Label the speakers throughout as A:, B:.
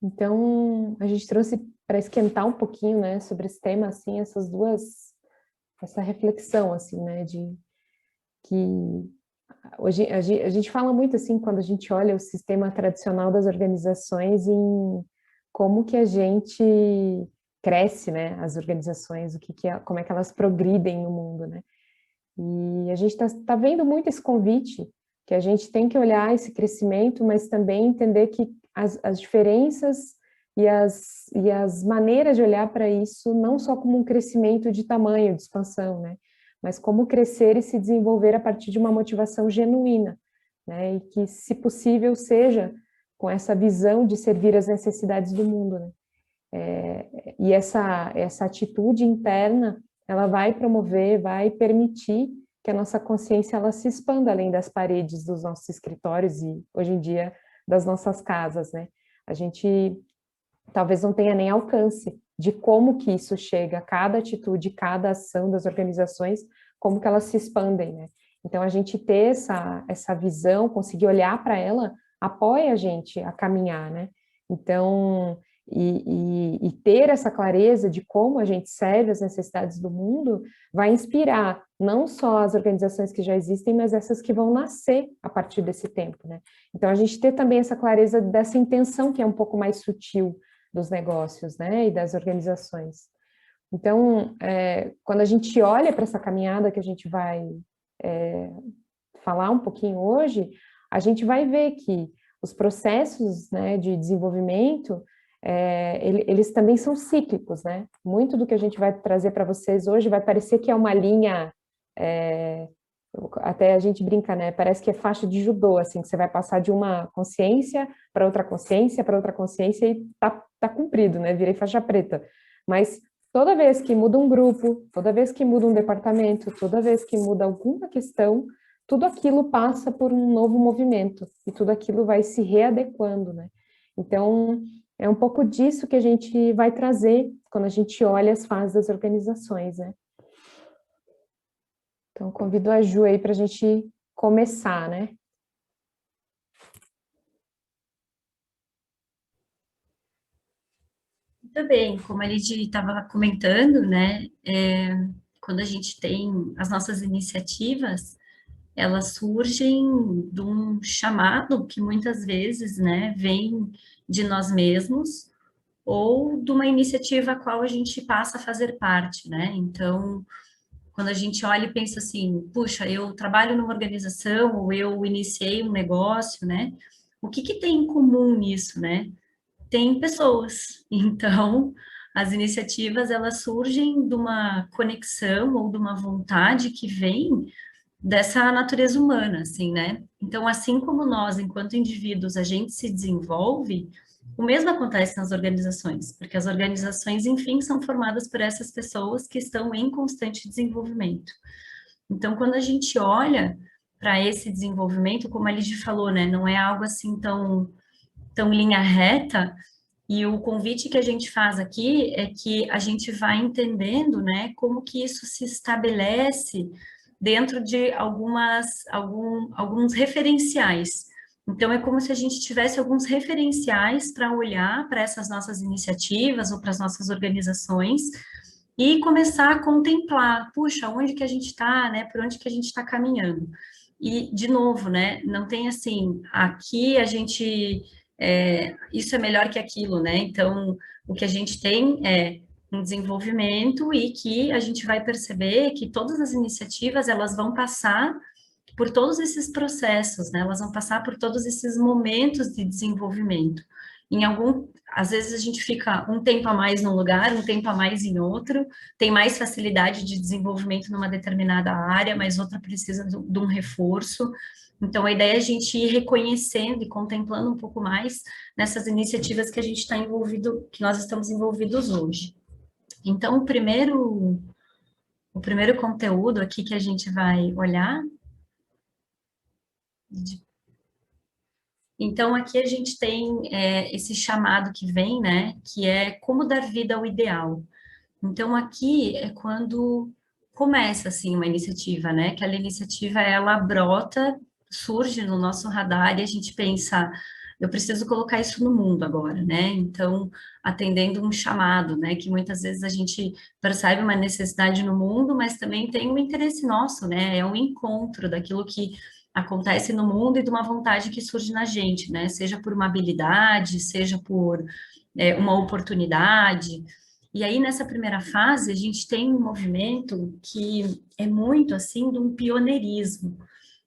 A: Então, a gente trouxe para esquentar um pouquinho, né, sobre esse tema, assim, essa reflexão, assim, né, de que hoje a gente fala muito, assim, quando a gente olha o sistema tradicional das organizações, em como que a gente cresce, né, as organizações, como é que elas progridem no mundo, né? E a gente está vendo muito esse convite, que a gente tem que olhar esse crescimento, mas também entender que as diferenças e as maneiras de olhar para isso, não só como um crescimento de tamanho, de expansão, né? Mas como crescer e se desenvolver a partir de uma motivação genuína, né? E que, se possível, seja com essa visão de servir as necessidades do mundo, né? E essa atitude interna, ela vai promover, vai permitir que a nossa consciência ela se expanda além das paredes dos nossos escritórios e, hoje em dia, das nossas casas, né? A gente talvez não tenha nem alcance de como que isso chega, cada atitude, cada ação das organizações, como que elas se expandem, né? Então, a gente ter essa visão, conseguir olhar para ela, apoia a gente a caminhar, né? Então, e ter essa clareza de como a gente serve as necessidades do mundo, vai inspirar não só as organizações que já existem, mas essas que vão nascer a partir desse tempo, né? Então, a gente ter também essa clareza dessa intenção que é um pouco mais sutil dos negócios, né, e das organizações. Então, quando a gente olha para essa caminhada que a gente vai falar um pouquinho hoje, a gente vai ver que os processos, né, de desenvolvimento, eles também são cíclicos, né? Muito do que a gente vai trazer para vocês hoje vai parecer que é uma linha, até a gente brinca, né? Parece que é faixa de judô, assim, que você vai passar de uma consciência para outra consciência, para outra consciência e tá cumprido, né? Virei faixa preta. Mas toda vez que muda um grupo, toda vez que muda um departamento, toda vez que muda alguma questão, tudo aquilo passa por um novo movimento e tudo aquilo vai se readequando, né? Então, é um pouco disso que a gente vai trazer quando a gente olha as fases das organizações, né? Então, convido a Ju aí para a gente começar, né?
B: Muito bem, como a Lidy estava comentando, né, quando a gente tem as nossas iniciativas, elas surgem de um chamado que muitas vezes, né, vem de nós mesmos ou de uma iniciativa a qual a gente passa a fazer parte, né? Então, quando a gente olha e pensa assim, puxa, eu trabalho numa organização ou eu iniciei um negócio, né? O que que tem em comum nisso, né? Tem pessoas. Então, as iniciativas, elas surgem de uma conexão ou de uma vontade que vem dessa natureza humana, assim, né? Então, assim como nós, enquanto indivíduos, a gente se desenvolve, o mesmo acontece nas organizações, porque as organizações, enfim, são formadas por essas pessoas que estão em constante desenvolvimento. Então, quando a gente olha para esse desenvolvimento, como a Lidy falou, né, não é algo assim tão linha reta, e o convite que a gente faz aqui é que a gente vai entendendo, né, como que isso se estabelece dentro de alguns referenciais. Então, é como se a gente tivesse alguns referenciais para olhar para essas nossas iniciativas ou para as nossas organizações e começar a contemplar, puxa, onde que a gente está, né, por onde que a gente está caminhando. E, de novo, né, não tem assim, aqui a gente isso é melhor que aquilo, né? Então, o que a gente tem é um desenvolvimento e que a gente vai perceber que todas as iniciativas, elas vão passar por todos esses processos, né? Elas vão passar por todos esses momentos de desenvolvimento. Às vezes a gente fica um tempo a mais num lugar, um tempo a mais em outro, tem mais facilidade de desenvolvimento numa determinada área, mas outra precisa de um reforço. Então, a ideia é a gente ir reconhecendo e contemplando um pouco mais nessas iniciativas que a gente está envolvido, que nós estamos envolvidos hoje. Então, o primeiro conteúdo aqui que a gente vai olhar. Então, aqui a gente tem esse chamado que vem, né, que é como dar vida ao ideal. Então, aqui é quando começa, assim, uma iniciativa, né, aquela iniciativa, ela brota, surge no nosso radar e a gente pensa, eu preciso colocar isso no mundo agora, né? Então, atendendo um chamado, né? Que muitas vezes a gente percebe uma necessidade no mundo, mas também tem um interesse nosso, né? É um encontro daquilo que acontece no mundo e de uma vontade que surge na gente, né? Seja por uma habilidade, seja por uma oportunidade. E aí, nessa primeira fase, a gente tem um movimento que é muito, assim, de um pioneirismo.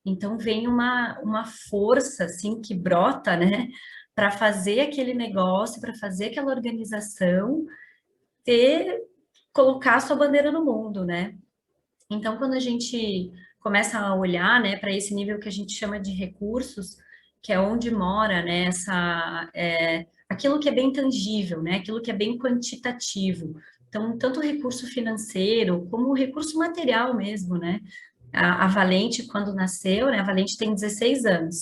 B: Então, vem uma força, assim, que brota, né, para fazer aquele negócio, para fazer aquela organização ter, colocar a sua bandeira no mundo, né? Então, quando a gente começa a olhar, né, para esse nível que a gente chama de recursos, que é onde mora, né, aquilo que é bem tangível, né, aquilo que é bem quantitativo. Então, tanto o recurso financeiro como o recurso material mesmo, né? A Valente, quando nasceu, né, a Valente tem 16 anos.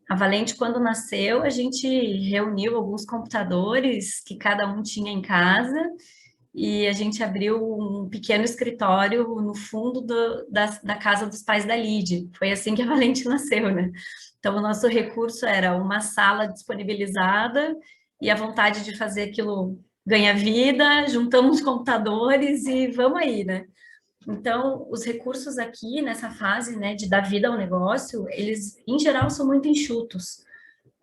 B: A Valente, quando nasceu, a gente reuniu alguns computadores que cada um tinha em casa e a gente abriu um pequeno escritório no fundo da casa dos pais da Lid. Foi assim que a Valente nasceu, né? Então, o nosso recurso era uma sala disponibilizada e a vontade de fazer aquilo ganhar vida, juntamos os computadores e vamos aí, né? Então, os recursos aqui nessa fase, né, de dar vida ao negócio, eles, em geral, são muito enxutos.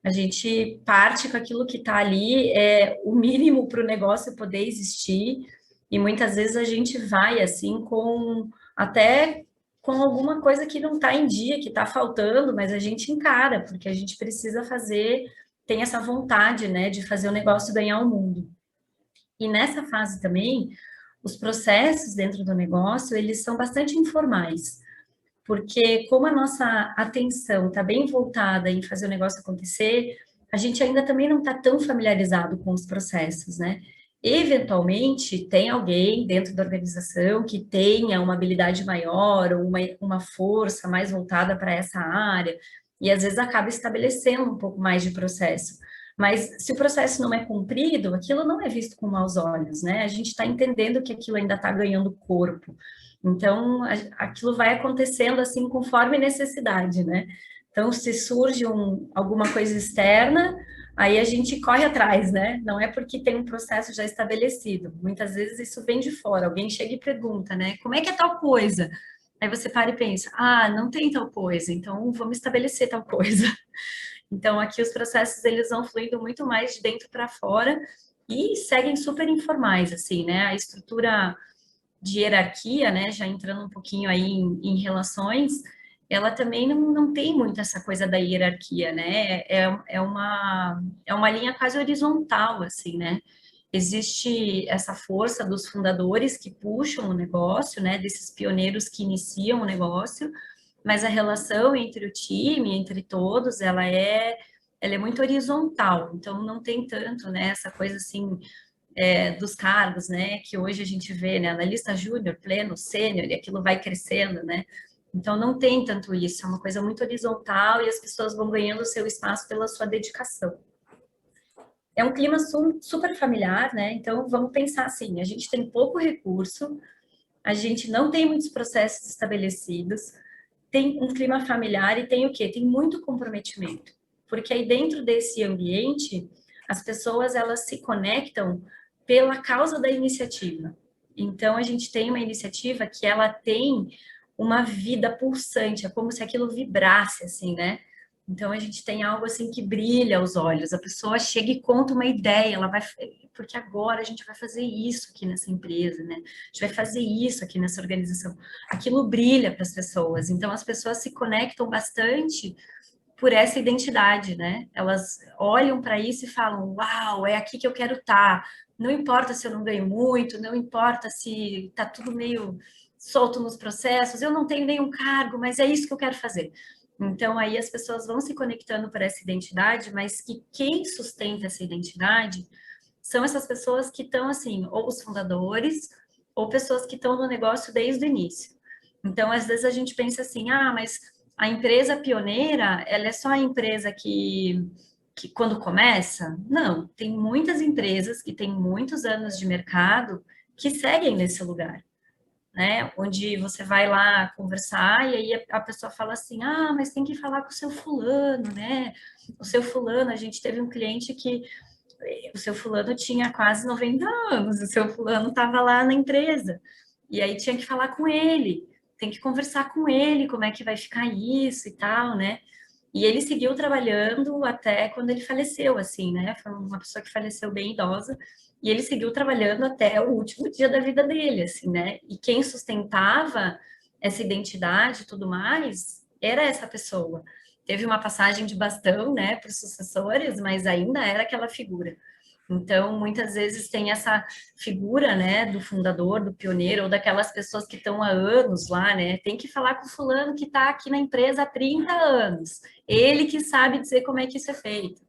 B: A gente parte com aquilo que está ali, é o mínimo para o negócio poder existir, e muitas vezes a gente vai assim com até com alguma coisa que não está em dia, que está faltando, mas a gente encara, porque a gente precisa fazer, tem essa vontade, né, de fazer o negócio ganhar o mundo. E nessa fase também, os processos dentro do negócio, eles são bastante informais porque como a nossa atenção está bem voltada em fazer o negócio acontecer, a gente ainda também não está tão familiarizado com os processos, né? Eventualmente, tem alguém dentro da organização que tenha uma habilidade maior ou uma força mais voltada para essa área, e às vezes acaba estabelecendo um pouco mais de processo. Mas se o processo não é cumprido, aquilo não é visto com maus olhos, né? A gente está entendendo que aquilo ainda está ganhando corpo. Então, aquilo vai acontecendo assim conforme necessidade, né? Então, se surge alguma coisa externa, aí a gente corre atrás, né? Não é porque tem um processo já estabelecido. Muitas vezes isso vem de fora. Alguém chega e pergunta, né? Como é que é tal coisa? Aí você para e pensa, ah, não tem tal coisa, então vamos estabelecer tal coisa. Então, aqui os processos, eles vão fluindo muito mais de dentro para fora e seguem super informais, assim, né? A estrutura de hierarquia, né, já entrando um pouquinho aí em relações, ela também não tem muito essa coisa da hierarquia, né, é uma linha quase horizontal, assim, né, existe essa força dos fundadores que puxam o negócio, né, desses pioneiros que iniciam o negócio, mas a relação entre o time, entre todos, ela é muito horizontal, então não tem tanto, né, essa coisa assim, dos cargos, né, que hoje a gente vê, né, analista júnior, pleno, sênior, e aquilo vai crescendo, né, então não tem tanto isso, é uma coisa muito horizontal e as pessoas vão ganhando o seu espaço pela sua dedicação. É um clima super familiar, né, então vamos pensar assim, a gente tem pouco recurso, a gente não tem muitos processos estabelecidos, tem um clima familiar e tem o quê? Tem muito comprometimento, porque aí dentro desse ambiente, as pessoas elas se conectam pela causa da iniciativa. Então a gente tem uma iniciativa que ela tem uma vida pulsante, é como se aquilo vibrasse assim, né? Então a gente tem algo assim que brilha aos olhos. A pessoa chega e conta uma ideia, ela vai, porque agora a gente vai fazer isso aqui nessa empresa, né? A gente vai fazer isso aqui nessa organização. Aquilo brilha para as pessoas. Então as pessoas se conectam bastante por essa identidade, né? Elas olham para isso e falam: "Uau, é aqui que eu quero estar". Não importa se eu não ganho muito, não importa se está tudo meio solto nos processos, eu não tenho nenhum cargo, mas é isso que eu quero fazer. Então, aí as pessoas vão se conectando para essa identidade, mas que quem sustenta essa identidade são essas pessoas que estão, assim, ou os fundadores, ou pessoas que estão no negócio desde o início. Então, às vezes a gente pensa assim, ah, mas a empresa pioneira, ela é só a empresa que quando começa? Não, tem muitas empresas que têm muitos anos de mercado que seguem nesse lugar. né? Onde você vai lá conversar e aí a pessoa fala assim, ah, mas tem que falar com o seu fulano, né? O seu fulano, a gente teve um cliente que o seu fulano tinha quase 90 anos, o seu fulano estava lá na empresa, e aí tinha que falar com ele, tem que conversar com ele, como é que vai ficar isso e tal, né? E ele seguiu trabalhando até quando ele faleceu, assim, né? Foi uma pessoa que faleceu bem idosa, e ele seguiu trabalhando até o último dia da vida dele, assim, né? E quem sustentava essa identidade e tudo mais era essa pessoa. Teve uma passagem de bastão, né, para os sucessores, mas ainda era aquela figura. Então, muitas vezes tem essa figura, né, do fundador, do pioneiro, ou daquelas pessoas que estão há anos lá, né? Tem que falar com o fulano que está aqui na empresa há 30 anos. Ele que sabe dizer como é que isso é feito.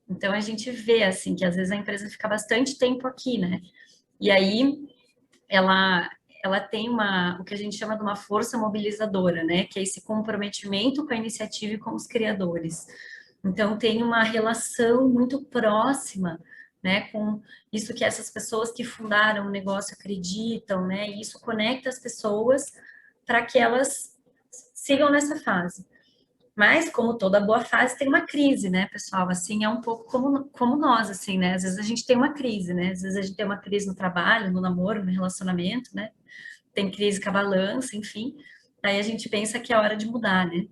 B: Então, a gente vê, assim, que às vezes a empresa fica bastante tempo aqui, né? E aí, ela, ela tem o que a gente chama de uma força mobilizadora, né? Que é esse comprometimento com a iniciativa e com os criadores. Então, tem uma relação muito próxima, né, com isso que essas pessoas que fundaram o negócio acreditam, né? E isso conecta as pessoas para que elas sigam nessa fase. Mas, como toda boa fase, tem uma crise, né, pessoal? Assim, é um pouco como nós, assim, né? Às vezes a gente tem uma crise, né? Às vezes a gente tem uma crise no trabalho, no namoro, no relacionamento, né? Tem crise com a balança, enfim. Aí a gente pensa que é hora de mudar, né?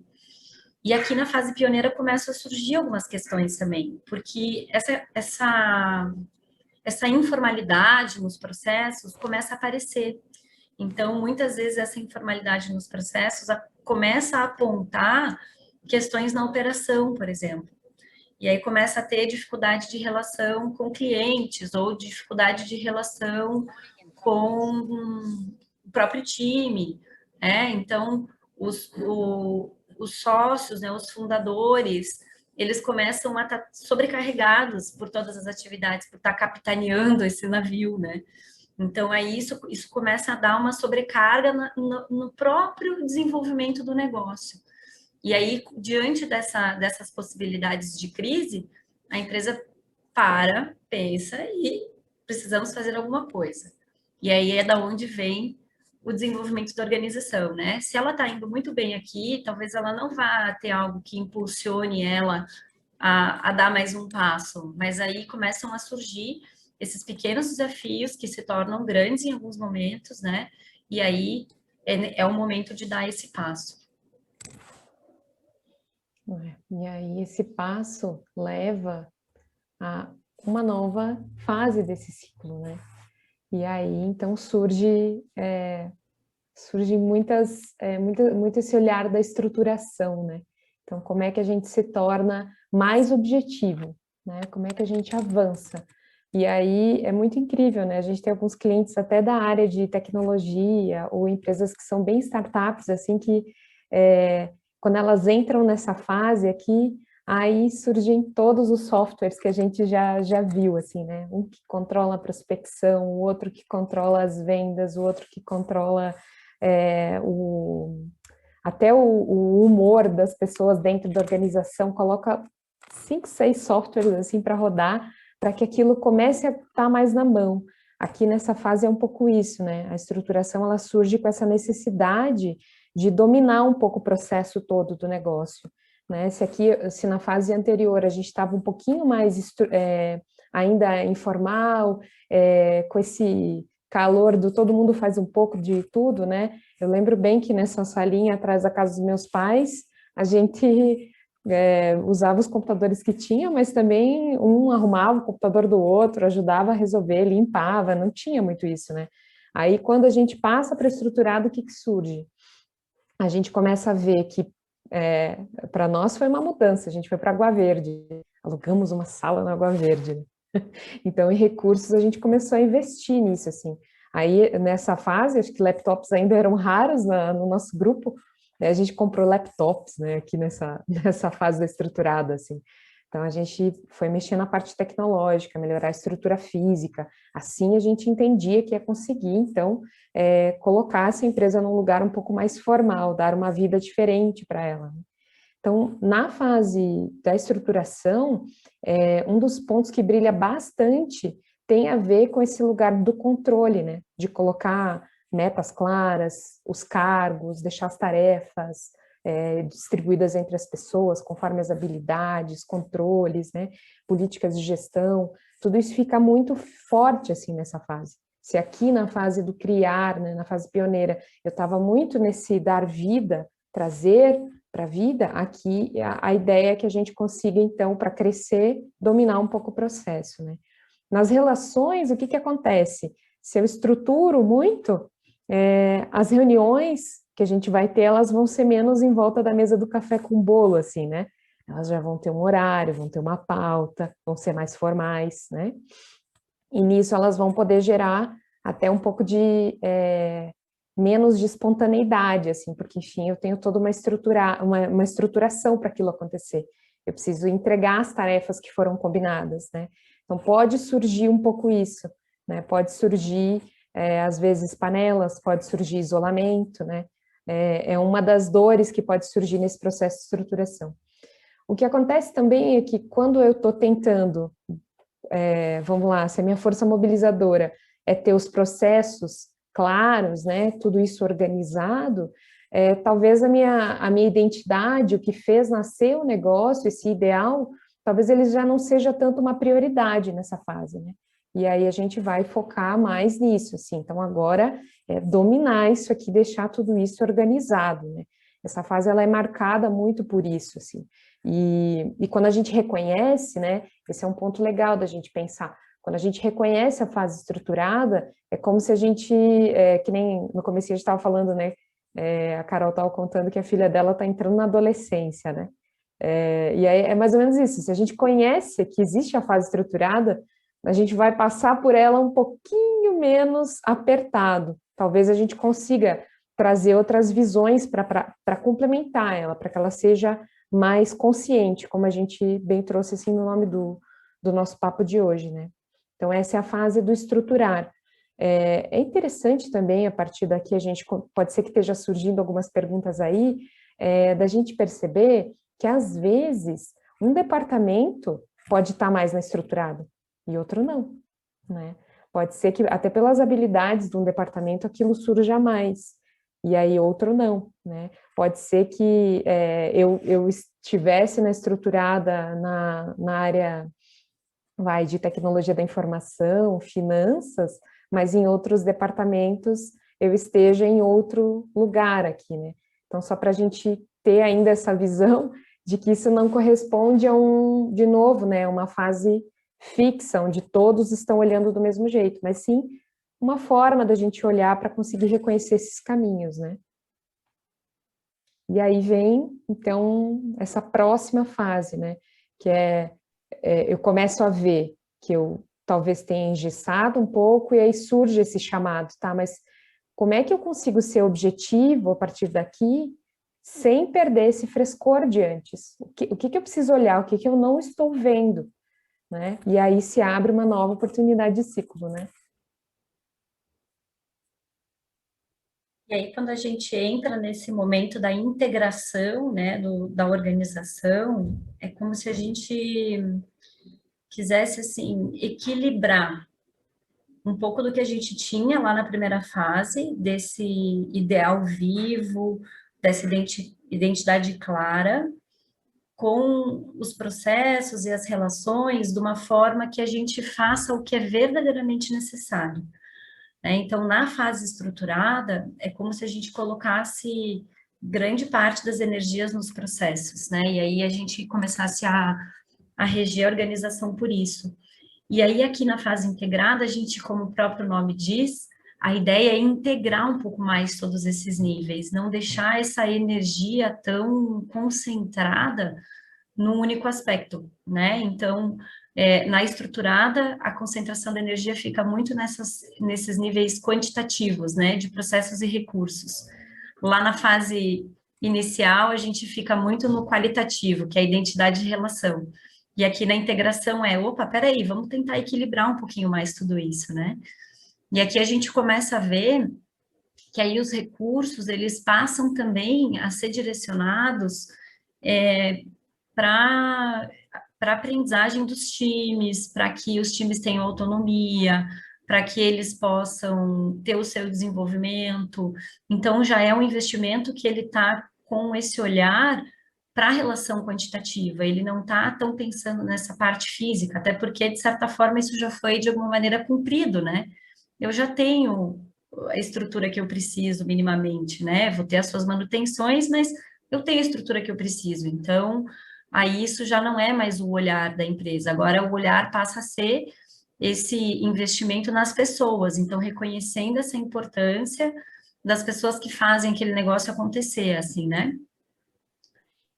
B: E aqui na fase pioneira começam a surgir algumas questões também, porque essa informalidade nos processos começa a aparecer. Então, muitas vezes, essa informalidade nos processos começa a apontar questões na operação, por exemplo. E aí começa a ter dificuldade de relação com clientes ou dificuldade de relação com o próprio time, né? Então, os sócios, né, os fundadores, eles começam a estar sobrecarregados por todas as atividades, por estar capitaneando esse navio, né? Então, aí isso começa a dar uma sobrecarga no próprio desenvolvimento do negócio. E aí, diante dessas possibilidades de crise, a empresa pensa e precisamos fazer alguma coisa. E aí é da onde vem o desenvolvimento da organização, né? Se ela está indo muito bem aqui, talvez ela não vá ter algo que impulsione ela a dar mais um passo, mas aí começam a surgir esses pequenos desafios que se tornam grandes em alguns momentos, né? E aí é o momento de dar esse passo.
A: E aí esse passo leva a uma nova fase desse ciclo, né? E aí então surge muito esse olhar da estruturação, né? Então como é que a gente se torna mais objetivo, né? Como é que a gente avança? E aí é muito incrível, né? A gente tem alguns clientes até da área de tecnologia ou empresas que são bem startups, assim, que quando elas entram nessa fase aqui, aí surgem todos os softwares que a gente já viu, assim, né? Um que controla a prospecção, o outro que controla as vendas, o outro que controla até o humor das pessoas dentro da organização, coloca 5, 6 softwares assim para rodar, para que aquilo comece a estar mais na mão. Aqui nessa fase é um pouco isso, né? A estruturação ela surge com essa necessidade de dominar um pouco o processo todo do negócio, né? Se na fase anterior a gente estava um pouquinho mais ainda informal, com esse calor do todo mundo faz um pouco de tudo, né? Eu lembro bem que nessa salinha atrás da casa dos meus pais, a gente usava os computadores que tinha, mas também um arrumava o computador do outro, ajudava a resolver, limpava, não tinha muito isso, né? Aí, quando a gente passa para estruturado, o que surge? A gente começa a ver que, para nós foi uma mudança, a gente foi para Água Verde, alugamos uma sala na Água Verde, né? Então, em recursos, a gente começou a investir nisso, assim. Aí, nessa fase, acho que laptops ainda eram raros no nosso grupo, né? A gente comprou laptops, né, aqui nessa fase da estruturada, assim. Então, a gente foi mexer na parte tecnológica, melhorar a estrutura física. Assim, a gente entendia que ia conseguir, então, colocar essa empresa num lugar um pouco mais formal, dar uma vida diferente para ela. Então, na fase da estruturação, um dos pontos que brilha bastante tem a ver com esse lugar do controle, né? De colocar metas claras, os cargos, deixar as tarefas distribuídas entre as pessoas, conforme as habilidades, controles, né, políticas de gestão, tudo isso fica muito forte, assim, nessa fase. Se aqui na fase do criar, né, na fase pioneira, eu estava muito nesse dar vida, trazer para a vida, aqui a ideia é que a gente consiga, então, para crescer, dominar um pouco o processo, né. Nas relações, o que acontece? Se eu estruturo muito, as reuniões que a gente vai ter, elas vão ser menos em volta da mesa do café com bolo, assim, né? Elas já vão ter um horário, vão ter uma pauta, vão ser mais formais, né? E nisso elas vão poder gerar até um pouco de menos de espontaneidade, assim, porque, enfim, eu tenho toda uma estruturação para aquilo acontecer. Eu preciso entregar as tarefas que foram combinadas, né? Então, pode surgir um pouco isso, né? Pode surgir, às vezes, panelas, pode surgir isolamento, né? É uma das dores que pode surgir nesse processo de estruturação. O que acontece também é que quando eu estou tentando, vamos lá, se a minha força mobilizadora é ter os processos claros, né? Tudo isso organizado, talvez a minha identidade, o que fez nascer o negócio, esse ideal, talvez ele já não seja tanto uma prioridade nessa fase, né? E aí a gente vai focar mais nisso, assim. Então agora dominar isso aqui, deixar tudo isso organizado, né? Essa fase ela é marcada muito por isso, assim. E quando a gente reconhece, né? Esse é um ponto legal da gente pensar. Quando a gente reconhece a fase estruturada, é como se a gente, que nem no começo a gente estava falando, né? A Carol estava contando que a filha dela está entrando na adolescência, né? E aí é mais ou menos isso. Se a gente conhece que existe a fase estruturada, a gente vai passar por ela um pouquinho menos apertado. Talvez a gente consiga trazer outras visões para complementar ela, para que ela seja mais consciente, como a gente bem trouxe assim no nome do nosso papo de hoje, né? Então, essa é a fase do estruturar. É interessante também, a partir daqui, a gente pode ser que esteja surgindo algumas perguntas aí, da gente perceber que, às vezes, um departamento pode estar mais na estruturada e outro não, né? Pode ser que, até pelas habilidades de um departamento, aquilo surja mais, e aí outro não, né? Pode ser que eu estivesse na estruturada na área de tecnologia da informação, finanças, mas em outros departamentos eu esteja em outro lugar aqui, né? Então, só para a gente ter ainda essa visão de que isso não corresponde a de novo, né, uma fase fixa, onde todos estão olhando do mesmo jeito, mas sim uma forma da gente olhar para conseguir reconhecer esses caminhos, né? E aí vem, então, essa próxima fase, né? Que eu começo a ver que eu talvez tenha engessado um pouco, e aí surge esse chamado, tá? Mas como é que eu consigo ser objetivo a partir daqui, sem perder esse frescor de antes? O que eu preciso olhar, o que eu não estou vendo, né? E aí se abre uma nova oportunidade de ciclo, né?
B: E aí, quando a gente entra nesse momento da integração, né, da organização, é como se a gente quisesse, assim, equilibrar um pouco do que a gente tinha lá na primeira fase, desse ideal vivo, dessa identidade clara, com os processos e as relações de uma forma que a gente faça o que é verdadeiramente necessário, né? Então, na fase estruturada, é como se a gente colocasse grande parte das energias nos processos, né? E aí a gente começasse a reger a organização por isso. E aí, aqui na fase integrada, a gente, como o próprio nome diz, a ideia é integrar um pouco mais todos esses níveis, não deixar essa energia tão concentrada num único aspecto, né? Então, na estruturada, a concentração da energia fica muito nesses níveis quantitativos, né? De processos e recursos. Lá na fase inicial, a gente fica muito no qualitativo, que é a identidade de relação. E aqui na integração opa, peraí, vamos tentar equilibrar um pouquinho mais tudo isso, né? E aqui a gente começa a ver que aí os recursos, eles passam também a ser direcionados para a aprendizagem dos times, para que os times tenham autonomia, para que eles possam ter o seu desenvolvimento. Então, já é um investimento que ele está com esse olhar para a relação quantitativa, ele não está tão pensando nessa parte física, até porque, de certa forma, isso já foi, de alguma maneira, cumprido, né? Eu já tenho a estrutura que eu preciso minimamente, né? Vou ter as suas manutenções, mas eu tenho a estrutura que eu preciso. Então, aí isso já não é mais o olhar da empresa. Agora o olhar passa a ser esse investimento nas pessoas. Então, reconhecendo essa importância das pessoas que fazem aquele negócio acontecer, assim, né?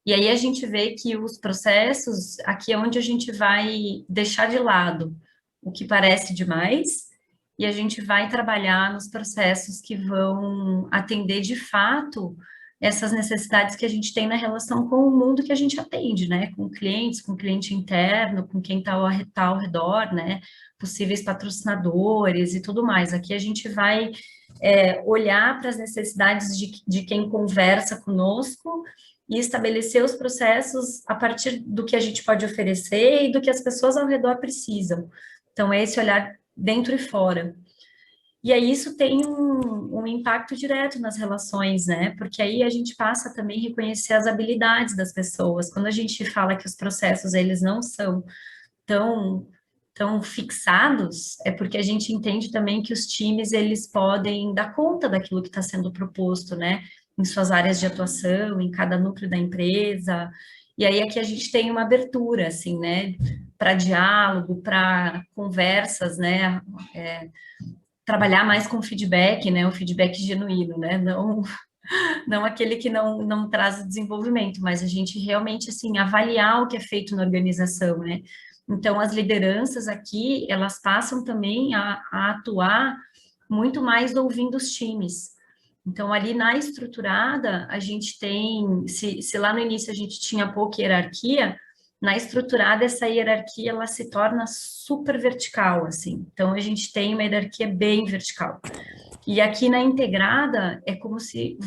B: E aí a gente vê que os processos, aqui é onde a gente vai deixar de lado o que parece demais, e a gente vai trabalhar nos processos que vão atender de fato essas necessidades que a gente tem na relação com o mundo que a gente atende, né? Com clientes, com cliente interno, com quem está ao redor, né? Possíveis patrocinadores e tudo mais. Aqui a gente vai olhar para as necessidades de quem conversa conosco e estabelecer os processos a partir do que a gente pode oferecer e do que as pessoas ao redor precisam. Então, é esse olhar dentro e fora. E aí isso tem um impacto direto nas relações, né? Porque aí a gente passa também a reconhecer as habilidades das pessoas. Quando a gente fala que os processos, eles não são tão fixados, é porque a gente entende também que os times, eles podem dar conta daquilo que está sendo proposto, né? Em suas áreas de atuação, em cada núcleo da empresa. E aí aqui a gente tem uma abertura, assim, né? Para diálogo, para conversas, né? Trabalhar mais com feedback, né? O feedback genuíno, né? Não aquele que não traz desenvolvimento, mas a gente realmente, assim, avaliar o que é feito na organização, né? Então, as lideranças aqui, elas passam também a atuar muito mais ouvindo os times. Então, ali na estruturada, a gente tem, se lá no início a gente tinha pouca hierarquia, na estruturada essa hierarquia, ela se torna super vertical, assim. Então, a gente tem uma hierarquia bem vertical. E aqui na integrada, é como se,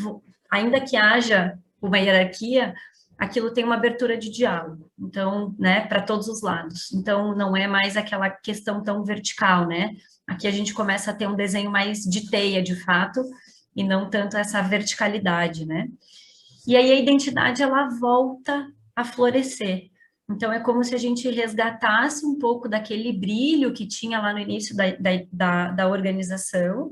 B: ainda que haja uma hierarquia, aquilo tem uma abertura de diálogo, então, né, para todos os lados. Então, não é mais aquela questão tão vertical, né? Aqui a gente começa a ter um desenho mais de teia, de fato, e não tanto essa verticalidade, né? E aí a identidade, ela volta a florescer. Então, é como se a gente resgatasse um pouco daquele brilho que tinha lá no início da organização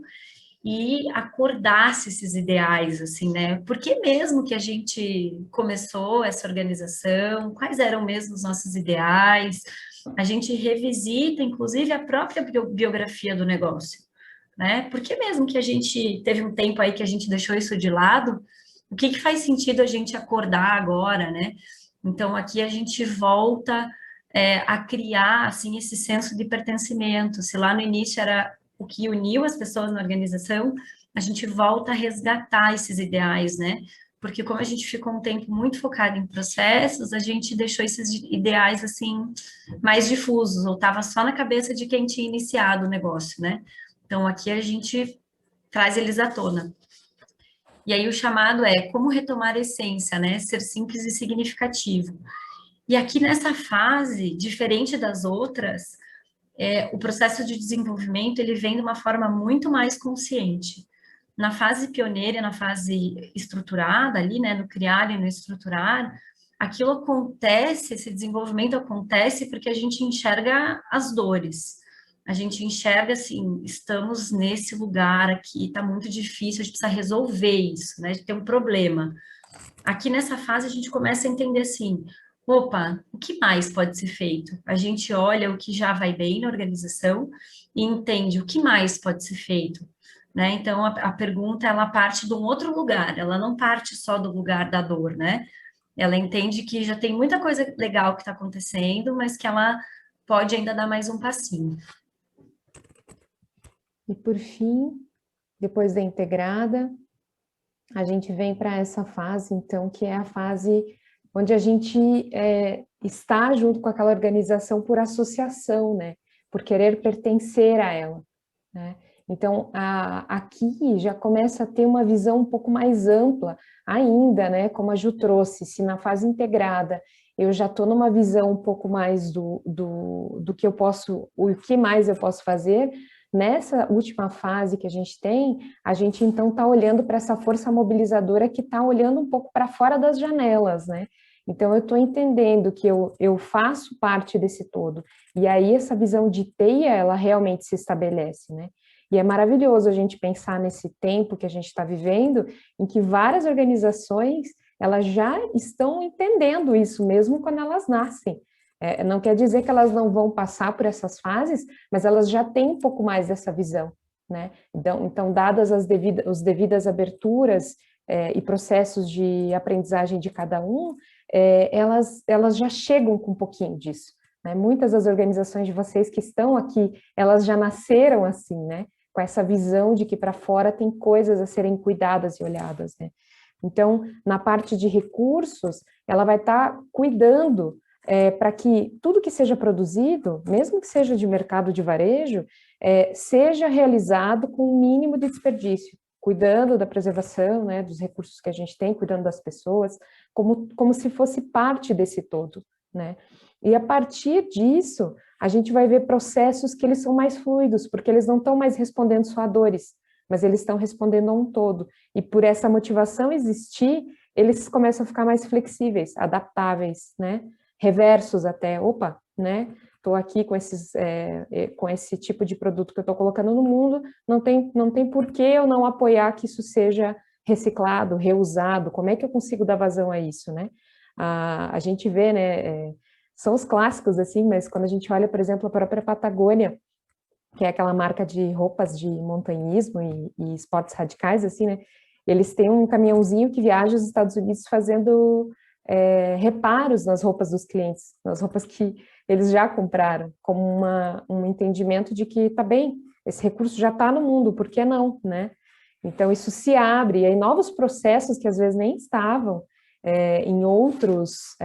B: e acordasse esses ideais, assim, né? Por que mesmo que a gente começou essa organização? Quais eram mesmo os nossos ideais? A gente revisita, inclusive, a própria biografia do negócio, né? Por que mesmo que a gente teve um tempo aí que a gente deixou isso de lado? O que faz sentido a gente acordar agora, né? Então, aqui a gente volta a criar, assim, esse senso de pertencimento. Se lá no início era o que uniu as pessoas na organização, a gente volta a resgatar esses ideais, né? Porque como a gente ficou um tempo muito focado em processos, a gente deixou esses ideais, assim, mais difusos, ou estava só na cabeça de quem tinha iniciado o negócio, né? Então, aqui a gente traz eles à tona. E aí o chamado é como retomar a essência, né? Ser simples e significativo. E aqui nessa fase, diferente das outras, o processo de desenvolvimento ele vem de uma forma muito mais consciente. Na fase pioneira, na fase estruturada ali, né, no criar e no estruturar, aquilo acontece, esse desenvolvimento acontece porque a gente enxerga as dores. A gente enxerga assim, estamos nesse lugar aqui, está muito difícil, a gente precisa resolver isso, né? A gente tem um problema. Aqui nessa fase a gente começa a entender assim, opa, o que mais pode ser feito? A gente olha o que já vai bem na organização e entende o que mais pode ser feito, né? Então a pergunta ela parte de um outro lugar, ela não parte só do lugar da dor, né? Ela entende que já tem muita coisa legal que está acontecendo, mas que ela pode ainda dar mais um passinho.
A: E por fim, depois da integrada, a gente vem para essa fase, então, que é a fase onde a gente está junto com aquela organização por associação, né? Por querer pertencer a ela, né? Então, aqui já começa a ter uma visão um pouco mais ampla ainda, né? Como a Ju trouxe, se na fase integrada eu já estou numa visão um pouco mais do que eu posso, o que mais eu posso fazer, nessa última fase que a gente então está olhando para essa força mobilizadora que está olhando um pouco para fora das janelas, né? Então, eu estou entendendo que eu faço parte desse todo. E aí, essa visão de teia, ela realmente se estabelece, né? E é maravilhoso a gente pensar nesse tempo que a gente está vivendo, em que várias organizações, elas já estão entendendo isso, mesmo quando elas nascem. Não quer dizer que elas não vão passar por essas fases, mas elas já têm um pouco mais dessa visão, né? Então dadas as devidas aberturas e processos de aprendizagem de cada um, elas já chegam com um pouquinho disso, né? Muitas das organizações de vocês que estão aqui, elas já nasceram assim, né? Com essa visão de que para fora tem coisas a serem cuidadas e olhadas, né? Então, na parte de recursos, ela vai estar cuidando para que tudo que seja produzido, mesmo que seja de mercado de varejo, seja realizado com o mínimo de desperdício, cuidando da preservação, né, dos recursos que a gente tem, cuidando das pessoas, como se fosse parte desse todo, né? E a partir disso, a gente vai ver processos que eles são mais fluidos, porque eles não estão mais respondendo só a dores, mas eles estão respondendo a um todo. E por essa motivação existir, eles começam a ficar mais flexíveis, adaptáveis, né? Reversos até, opa, né? Estou aqui com esse tipo de produto que eu estou colocando no mundo, não tem por que eu não apoiar que isso seja reciclado, reusado, como é que eu consigo dar vazão a isso, né? A gente vê, né, são os clássicos, assim, mas quando a gente olha, por exemplo, a própria Patagônia, que é aquela marca de roupas de montanhismo e esportes radicais, assim, né, eles têm um caminhãozinho que viaja aos Estados Unidos fazendo reparos nas roupas dos clientes, nas roupas que eles já compraram, como um entendimento de que tá bem, esse recurso já está no mundo, por que não, né? Então isso se abre, e aí novos processos que às vezes nem estavam em outros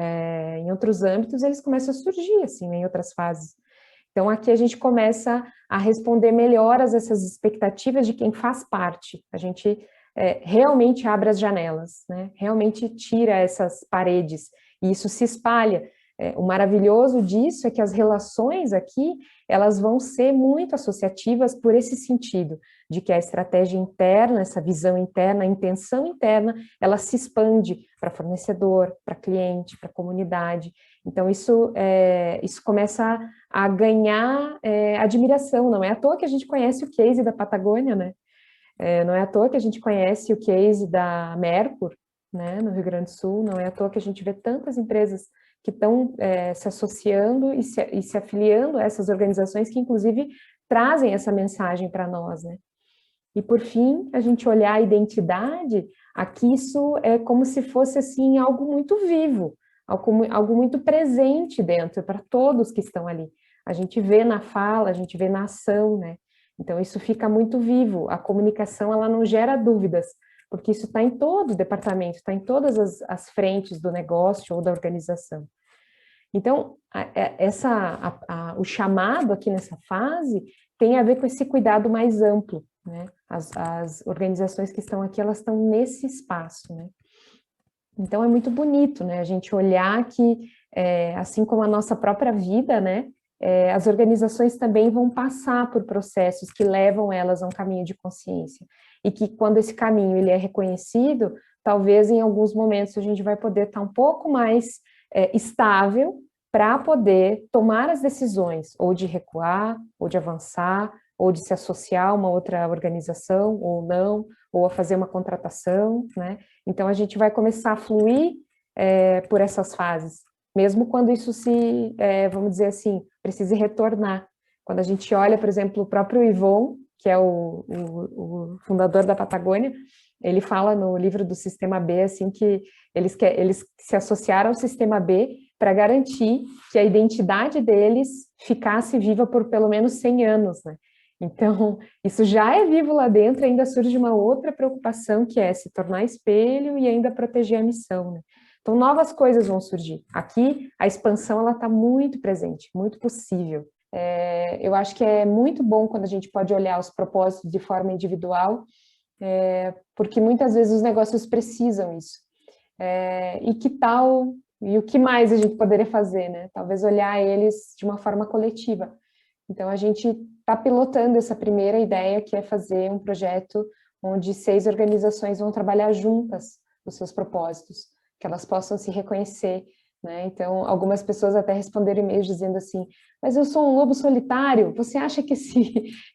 A: âmbitos, eles começam a surgir, assim, em outras fases. Então aqui a gente começa a responder melhor a essas expectativas de quem faz parte, a gente realmente abre as janelas, né? Realmente tira essas paredes, e isso se espalha. O maravilhoso disso é que as relações aqui, elas vão ser muito associativas por esse sentido, de que a estratégia interna, essa visão interna, a intenção interna, ela se expande para fornecedor, para cliente, para comunidade. Então, isso começa a ganhar admiração, não é à toa que a gente conhece o case da Patagônia, né? Não é à toa que a gente conhece o case da Mercur, né, no Rio Grande do Sul, não é à toa que a gente vê tantas empresas que estão se associando e se afiliando a essas organizações que, inclusive, trazem essa mensagem para nós, né? E, por fim, a gente olhar a identidade, aqui isso é como se fosse, assim, algo muito vivo, algo muito presente dentro, para todos que estão ali. A gente vê na fala, a gente vê na ação, né? Então, isso fica muito vivo. A comunicação, ela não gera dúvidas, porque isso está em todo o departamento, está em todas as frentes do negócio ou da organização. Então, o chamado aqui nessa fase tem a ver com esse cuidado mais amplo, né? As organizações que estão aqui, elas estão nesse espaço, né? Então, é muito bonito, né? A gente olhar que, assim como a nossa própria vida, né? As organizações também vão passar por processos que levam elas a um caminho de consciência. E que quando esse caminho ele é reconhecido, talvez em alguns momentos a gente vai poder estar um pouco mais estável para poder tomar as decisões, ou de recuar, ou de avançar, ou de se associar a uma outra organização, ou não, ou a fazer uma contratação, né? Então a gente vai começar a fluir por essas fases, mesmo quando isso vamos dizer assim, precise retornar. Quando a gente olha, por exemplo, o próprio Yvon, que é o fundador da Patagônia, ele fala no livro do Sistema B, assim, que eles se associaram ao Sistema B para garantir que a identidade deles ficasse viva por pelo menos 100 anos, né? Então, isso já é vivo lá dentro, ainda surge uma outra preocupação, que é se tornar espelho e ainda proteger a missão, né? Então, novas coisas vão surgir. Aqui, a expansão, ela está muito presente, muito possível. Eu acho que é muito bom quando a gente pode olhar os propósitos de forma individual, porque muitas vezes os negócios precisam isso. E que tal, e o que mais a gente poderia fazer, né? Talvez olhar eles de uma forma coletiva. Então, a gente está pilotando essa primeira ideia, que é fazer um projeto onde 6 organizações vão trabalhar juntas os seus propósitos, que elas possam se reconhecer, né? Então, algumas pessoas até responderam e-mails dizendo assim, mas eu sou um lobo solitário, você acha que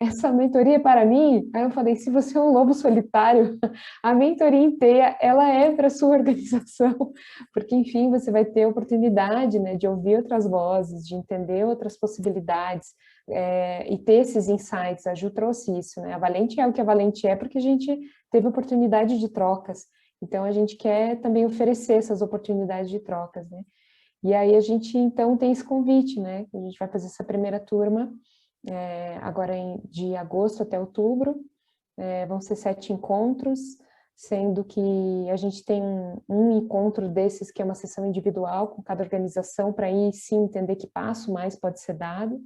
A: essa mentoria é para mim? Aí eu falei, se você é um lobo solitário, a mentoria inteira, ela é para a sua organização, porque, enfim, você vai ter oportunidade, né, de ouvir outras vozes, de entender outras possibilidades, e ter esses insights. A Ju trouxe isso, né? A Valente é o que a Valente é porque a gente teve oportunidade de trocas. Então, a gente quer também oferecer essas oportunidades de trocas, né? E aí a gente, então, tem esse convite, né? A gente vai fazer essa primeira turma, agora de agosto até outubro. Vão ser 7 encontros, sendo que a gente tem um encontro desses que é uma sessão individual com cada organização, para aí sim entender que passo mais pode ser dado.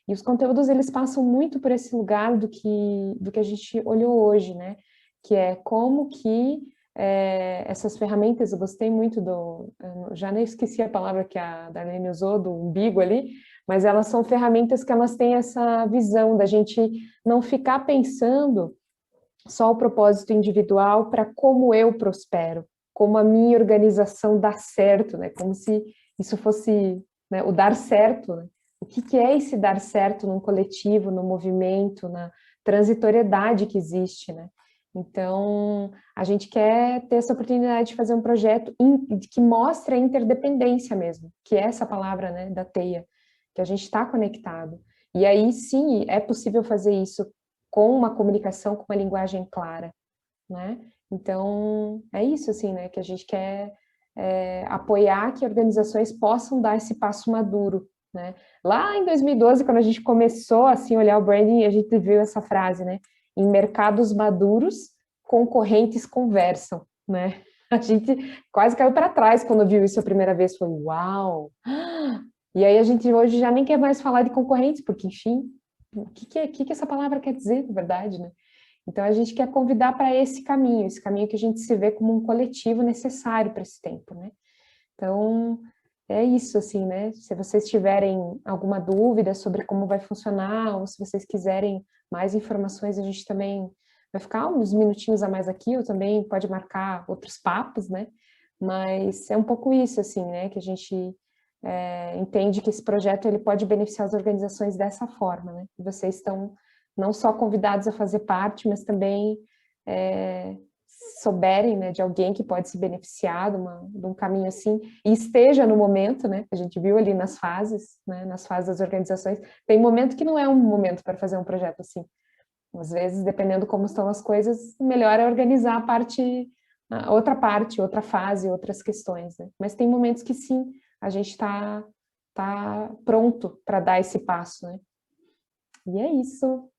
A: E os conteúdos, eles passam muito por esse lugar do que a gente olhou hoje, né? Que é como que essas ferramentas, eu gostei muito já nem esqueci a palavra que a Darlene usou, do umbigo ali, mas elas são ferramentas que elas têm essa visão da gente não ficar pensando só o propósito individual para como eu prospero, como a minha organização dá certo, né? Como se isso fosse, né, o dar certo, né? O que é esse dar certo num coletivo, no movimento, na transitoriedade que existe, né? Então, a gente quer ter essa oportunidade de fazer um projeto que mostre a interdependência mesmo, que é essa palavra, né, da teia, que a gente está conectado. E aí, sim, é possível fazer isso com uma comunicação, com uma linguagem clara, né? Então, é isso, assim, né, que a gente quer apoiar que organizações possam dar esse passo maduro, né? Lá em 2012, quando a gente começou, assim, a olhar o branding, a gente viu essa frase, né? Em mercados maduros, concorrentes conversam, né? A gente quase caiu para trás quando viu isso a primeira vez, foi uau! E aí a gente hoje já nem quer mais falar de concorrentes, porque, enfim, o que essa palavra quer dizer, na verdade, né? Então, a gente quer convidar para esse caminho que a gente se vê como um coletivo necessário para esse tempo, né? Então, é isso, assim, né? Se vocês tiverem alguma dúvida sobre como vai funcionar, ou se vocês quiserem mais informações, a gente também vai ficar uns minutinhos a mais aqui, ou também pode marcar outros papos, né? Mas é um pouco isso, assim, né? Que a gente entende que esse projeto ele pode beneficiar as organizações dessa forma, né? E vocês estão não só convidados a fazer parte, mas também souberem, né, de alguém que pode se beneficiar de um caminho assim, e esteja no momento, né? A gente viu ali nas fases, né? Nas fases das organizações, tem momento que não é um momento para fazer um projeto assim. Às vezes, dependendo como estão as coisas, melhor é organizar outra parte, outra fase, outras questões, né? Mas tem momentos que sim, a gente está pronto para dar esse passo, né? E é isso.